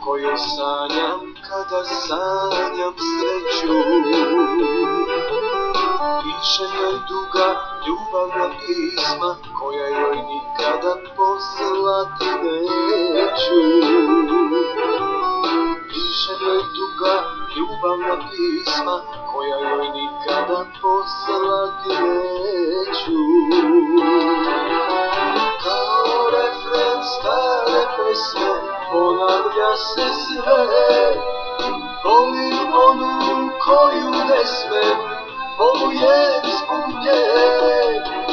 kojoj sanjam kada sanjam sreću. Pišem joj duga ljubavna pisma koja joj nikada poslati neću. Pišem joj duga ljubavna pisma koja joj nikada poslati neću. Kao refren stare pesme ponavlja se sve. Volim onu koju ne smem, polujem zbog nje.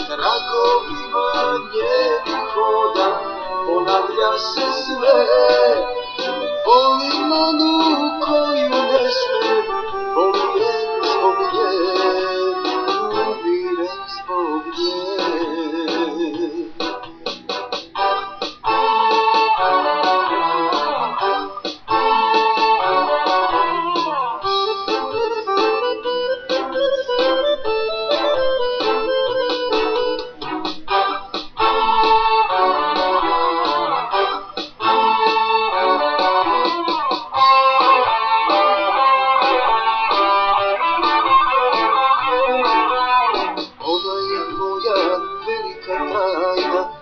Tragovima njenih hodam, ponavlja se sve. Volim onu koju ne smem, polujem zbog nje. Umirem zbog nje.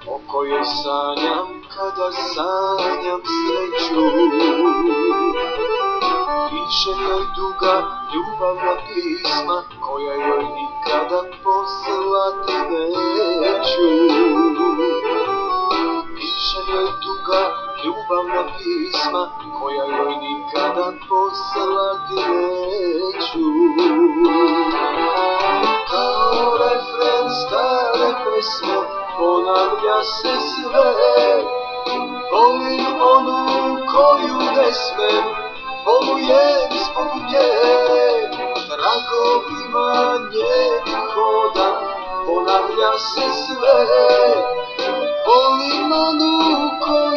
O kojoj sanjam kada sanjam sreću. Pišem joj duga ljubavna pisma koja joj nikada poslati neću. Pišem joj duga ljubavna pisma koja joj nikada poslati neću. Kao refren stare pesme ponavlja se sve. Volim onu koju ne smem, polujem zbog nje. Tragovima njenih hodam, ponavlja se sve. Volim onu koju